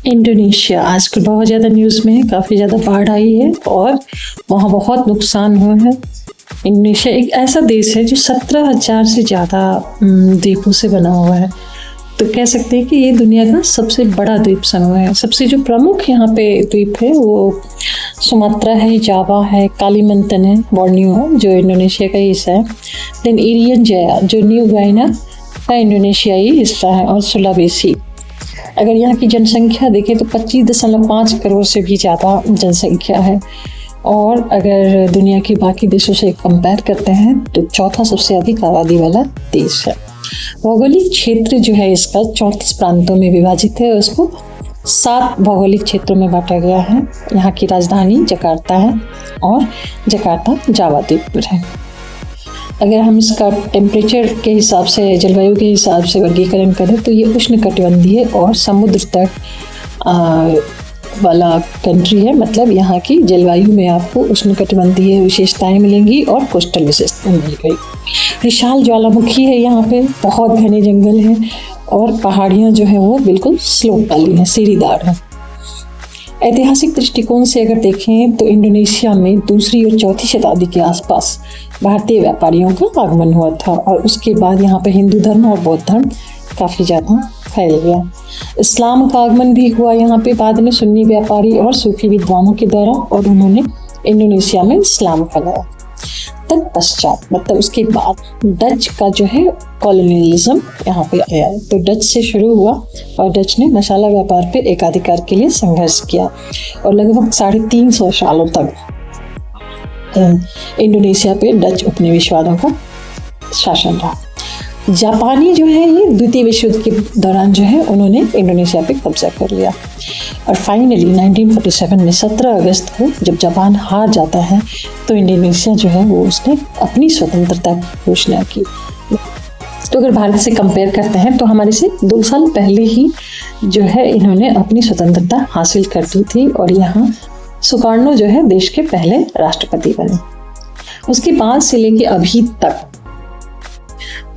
Indonesia आजकल बहुत ज़्यादा न्यूज़ में है, काफ़ी ज़्यादा बाढ़ आई है और वहाँ बहुत नुकसान हुआ है। इंडोनेशिया एक ऐसा देश है जो 17,000 से ज़्यादा द्वीपों से बना हुआ है। तो कह सकते हैं कि ये दुनिया का सबसे बड़ा द्वीप समूह है। सबसे जो प्रमुख यहाँ पे द्वीप है वो सुमात्रा है, जावा है, कालीमंतन है, बोर्नियो है जो इंडोनेशिया का हिस्सा है, देन इरियन जया जो न्यू गाइना का इंडोनेशियाई हिस्सा है, और सुलावेसी। अगर यहाँ की जनसंख्या देखें तो 25.5 करोड़ से भी ज़्यादा जनसंख्या है, और अगर दुनिया के बाकी देशों से कंपेयर करते हैं तो चौथा सबसे अधिक आबादी वाला देश है। भौगोलिक क्षेत्र जो है इसका 34 प्रांतों में विभाजित है, उसको 7 भौगोलिक क्षेत्रों में बांटा गया है। यहाँ की राजधानी जकार्ता है और जकार्ता जावा द्वीप पर है। अगर हम इसका टेम्परेचर के हिसाब से, जलवायु के हिसाब से वर्गीकरण करें तो ये उष्णकटिबंधीय और समुद्र तट वाला कंट्री है। मतलब यहाँ की जलवायु में आपको उष्णकटिबंधीय विशेषताएं मिलेंगी और कोस्टल विशेषताएं मिलेंगी। विशाल ज्वालामुखी है, यहाँ पे बहुत घने जंगल हैं और पहाड़ियाँ जो हैं वो बिल्कुल स्लोप वाली हैं, सीढ़ीदार हैं। ऐतिहासिक दृष्टिकोण से अगर देखें तो इंडोनेशिया में 2री और 4थी शताब्दी के आसपास भारतीय व्यापारियों का आगमन हुआ था, और उसके बाद यहाँ पे हिंदू धर्म और बौद्ध धर्म काफ़ी ज़्यादा फैल गया। इस्लाम का आगमन भी हुआ यहाँ पे बाद में सुन्नी व्यापारी और सूफी विद्वानों के द्वारा, और उन्होंने इंडोनेशिया में इस्लाम फैलाया। तत्पश्चात मतलब उसके बाद डच का जो है कॉलोनियलिज्म यहाँ पे आया है। तो डच से शुरू हुआ और डच ने मसाला व्यापार पे एकाधिकार के लिए संघर्ष किया, और लगभग 350 सालों तक इंडोनेशिया पे डच उपनिवेशवादों का शासन रहा। जापानी जो है ये द्वितीय विश्व युद्ध के दौरान जो है उन्होंने इंडोनेशिया पे कब्जा कर लिया, और फाइनली 1947 में 17 अगस्त को जब जापान हार जाता है तो इंडोनेशिया जो है वो उसने अपनी स्वतंत्रता की घोषणा की। तो अगर भारत से कंपेयर करते हैं तो हमारे से 2 साल पहले ही जो है इन्होंने अपनी स्वतंत्रता हासिल कर ली थी, और यहाँ सुकार्नो जो है देश के पहले राष्ट्रपति बने। उसके बाद से लेके अभी तक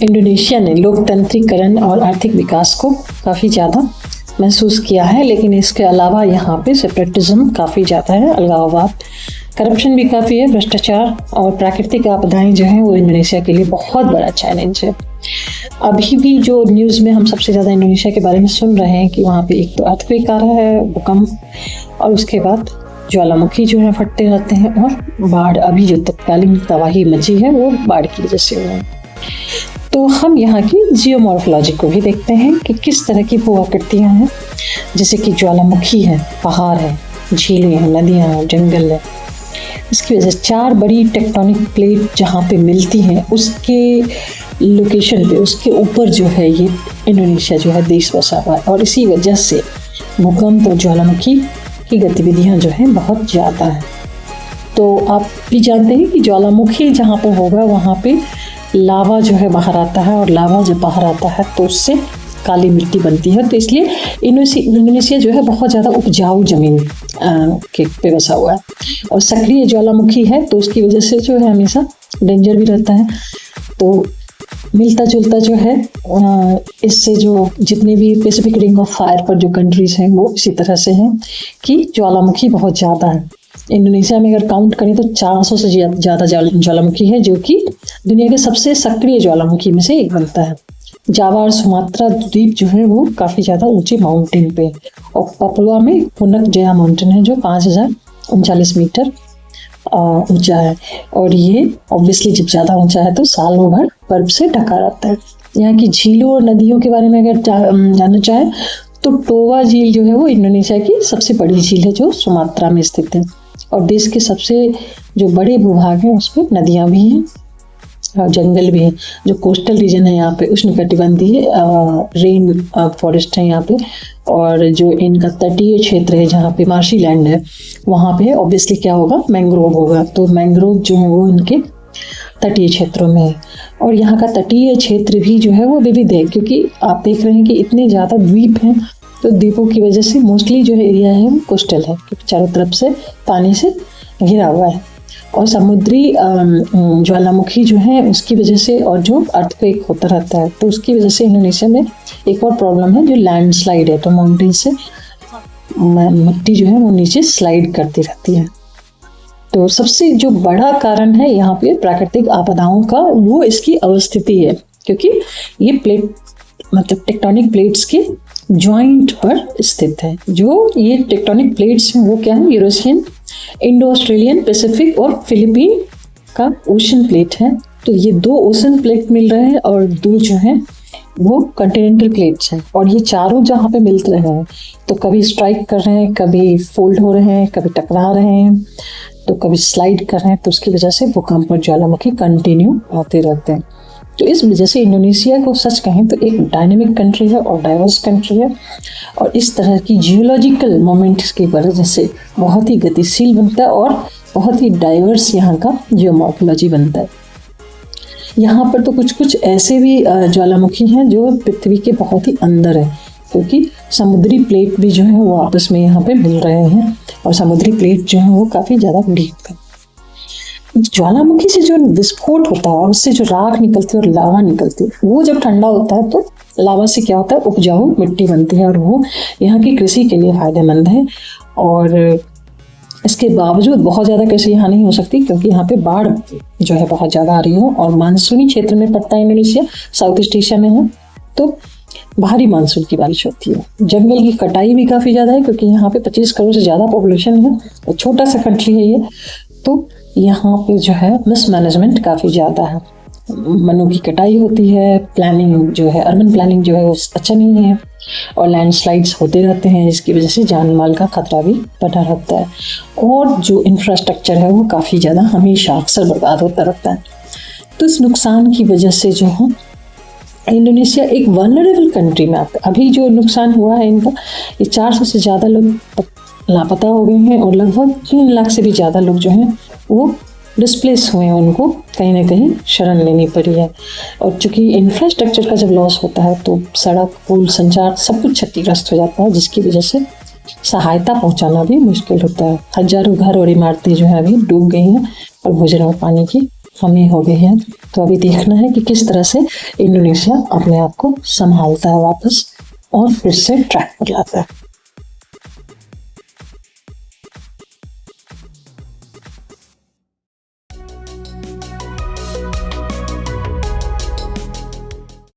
इंडोनेशिया ने लोकतंत्रीकरण और आर्थिक विकास को काफ़ी ज़्यादा महसूस किया है, लेकिन इसके अलावा यहाँ पे सेपरेटिज्म काफ़ी ज़्यादा है, अलगाववाद, करप्शन भी काफ़ी है, भ्रष्टाचार और प्राकृतिक आपदाएं जो हैं वो इंडोनेशिया के लिए बहुत बड़ा चैलेंज है। अभी भी जो न्यूज़ में हम सबसे ज़्यादा इंडोनेशिया के बारे में सुन रहे हैं कि वहाँ पे एक तो अर्थक्वेक आ रहा है, भूकंप, और उसके बाद ज्वालामुखी जो है फटते रहते हैं, और बाढ़ अभी जो तत्कालीन तबाही मची है वो बाढ़ की वजह से हुआ है। तो हम यहाँ की जियोमॉर्फोलॉजी को भी देखते हैं कि किस तरह की भू आकृतियाँ हैं, जैसे कि ज्वालामुखी है, पहाड़ है, झीलें हैं, नदियाँ हैं, जंगल है। इसकी वजह से 4 बड़ी टेक्टोनिक प्लेट जहाँ पे मिलती हैं उसके लोकेशन पे, उसके ऊपर जो है ये इंडोनेशिया जो है देश बसा हुआ है, और इसी वजह से भूकंप और ज्वालामुखी की गतिविधियाँ जो हैं बहुत ज़्यादा हैं। तो आप भी जानते हैं कि ज्वालामुखी जहाँ पर होगा वहाँ पे लावा जो है बाहर आता है, और लावा जब बाहर आता है तो उससे काली मिट्टी बनती है। तो इसलिए इंडोनेशिया जो है बहुत ज़्यादा उपजाऊ जमीन के पे बसा हुआ है, और सक्रिय ज्वालामुखी है तो उसकी वजह से जो है हमेशा डेंजर भी रहता है। तो मिलता जुलता जो है इससे जो जितने भी पैसिफिक रिंग ऑफ फायर पर जो कंट्रीज़ हैं वो इसी तरह से हैं कि ज्वालामुखी बहुत ज़्यादा है। इंडोनेशिया में अगर काउंट करें तो 400 से ज़्यादा ज्वालामुखी है, जो कि दुनिया के सबसे सक्रिय ज्वालामुखी में से एक बनता है। जावा और सुमात्रा द्वीप जो है वो काफ़ी ज़्यादा ऊंचे माउंटेन पे, और पपुआ में पुनक जया माउंटेन है जो 5,039 मीटर ऊंचा है, और ये ऑब्वियसली जब ज़्यादा ऊंचा है तो सालों भर बर्फ से ढका रहता है। यहाँ की झीलों और नदियों के बारे में अगर जानना चाहें तो टोवा झील जो है वो इंडोनेशिया की सबसे बड़ी झील है जो सुमात्रा में स्थित है, और देश के सबसे जो बड़े भूभाग हैं उसमें नदियाँ भी हैं और जंगल भी हैं। जो कोस्टल रीजन है यहाँ पे उष्णकटिबंधीय रेन फॉरेस्ट है यहाँ पे, और जो इनका तटीय क्षेत्र है जहाँ पे मार्शी लैंड है वहाँ पे ऑब्वियसली क्या होगा, मैंग्रोव होगा। तो मैंग्रोव जो है वो इनके तटीय क्षेत्रों में है, और यहाँ का तटीय क्षेत्र भी जो है वो विविध है, क्योंकि आप देख रहे हैं कि इतने ज़्यादा द्वीप हैं, तो द्वीपों की वजह से मोस्टली जो एरिया है वो कोस्टल है, क्योंकि चारों तरफ से पानी से घिरा हुआ है। और समुद्री ज्वालामुखी जो है उसकी वजह से, और जो अर्थक्वेक होता रहता है तो उसकी वजह से इंडोनेशिया में एक और प्रॉब्लम है जो लैंडस्लाइड है। तो माउंटेन से मिट्टी जो है वो नीचे स्लाइड करती रहती है। तो सबसे जो बड़ा कारण है यहाँ पे प्राकृतिक आपदाओं का, वो इसकी अवस्थिति है, क्योंकि ये प्लेट मतलब टेक्टोनिक प्लेट्स के जॉइंट पर स्थित है। जो ये टेक्टोनिक प्लेट्स हैं वो क्या है, यूरेशियन, इंडो ऑस्ट्रेलियन, पैसिफिक और फिलीपीन का ओशन प्लेट है। तो ये 2 ओशन प्लेट मिल रहे हैं और 2 जो हैं वो कॉन्टिनेंटल प्लेट्स हैं। और ये चारों जहाँ पे मिल रहे हैं तो कभी स्ट्राइक कर रहे हैं, कभी फोल्ड हो रहे हैं, कभी टकरा रहे हैं, तो कभी स्लाइड कर रहे हैं। तो उसकी वजह से भूकंप और ज्वालामुखी कंटिन्यू आते रहते हैं। तो इस वजह से इंडोनेशिया को सच कहें तो एक डायनेमिक कंट्री है और डाइवर्स कंट्री है, और इस तरह की जियोलॉजिकल मोमेंट्स की वजह से बहुत ही गतिशील बनता है और बहुत ही डाइवर्स यहाँ का जियोमॉर्फोलॉजी बनता है। यहाँ पर तो कुछ कुछ ऐसे भी ज्वालामुखी हैं जो पृथ्वी के बहुत ही अंदर है, क्योंकि समुद्री प्लेट भी जो है वो आपस में यहाँ पे मिल रहे हैं, और समुद्री प्लेट जो है वो काफ़ी ज़्यादा डीप है। ज्वालामुखी से जो विस्फोट होता है और उससे जो राख निकलती है और लावा निकलती है, वो जब ठंडा होता है तो लावा से क्या होता है, उपजाऊ मिट्टी बनती है और वो यहाँ की कृषि के लिए फायदेमंद है। और इसके बावजूद बहुत ज़्यादा कृषि यहाँ नहीं हो सकती, क्योंकि यहाँ पे बाढ़ जो है बहुत ज़्यादा आ रही हो, और मानसूनी क्षेत्र में पड़ता है इंडोनेशिया, साउथ ईस्ट एशिया में है, तो भारी मानसून की बारिश होती है। जंगल की कटाई भी काफ़ी ज़्यादा है, क्योंकि यहाँ पे 25 करोड़ से ज़्यादा पॉपुलेशन है और छोटा सा कंट्री है ये, तो यहाँ पे जो है मिसमैनेजमेंट काफ़ी ज़्यादा है। वनों की कटाई होती है, प्लानिंग जो है, अर्बन प्लानिंग जो है वो अच्छा नहीं है, और लैंडस्लाइड्स होते रहते हैं, जिसकी वजह से जान माल का खतरा भी बना रहता है। और जो इंफ्रास्ट्रक्चर है वो काफ़ी ज़्यादा हमेशा अक्सर बर्बाद होता रहता है। तो इस नुकसान की वजह से जो है इंडोनेशिया एक वल्नरेबल कंट्री में आता है। अभी जो नुकसान हुआ है इनका, ये 400 से ज़्यादा लोग लापता हो गए हैं, और लगभग 3 लाख से भी ज़्यादा लोग जो हैं वो डिस्प्लेस हुए हैं, उनको कहीं ना कहीं शरण लेनी पड़ी है। और चूँकि इंफ्रास्ट्रक्चर का जब लॉस होता है तो सड़क, पुल, संचार सब कुछ क्षतिग्रस्त हो जाता है, जिसकी वजह से सहायता पहुंचाना भी मुश्किल होता है। हजारों घर और इमारतें जो है अभी डूब गई हैं और भोजन और पानी की कमी हो गई है। तो अभी देखना है कि किस तरह से इंडोनेशिया अपने आप को संभालता है वापस और फिर से ट्रैक पर लाता है।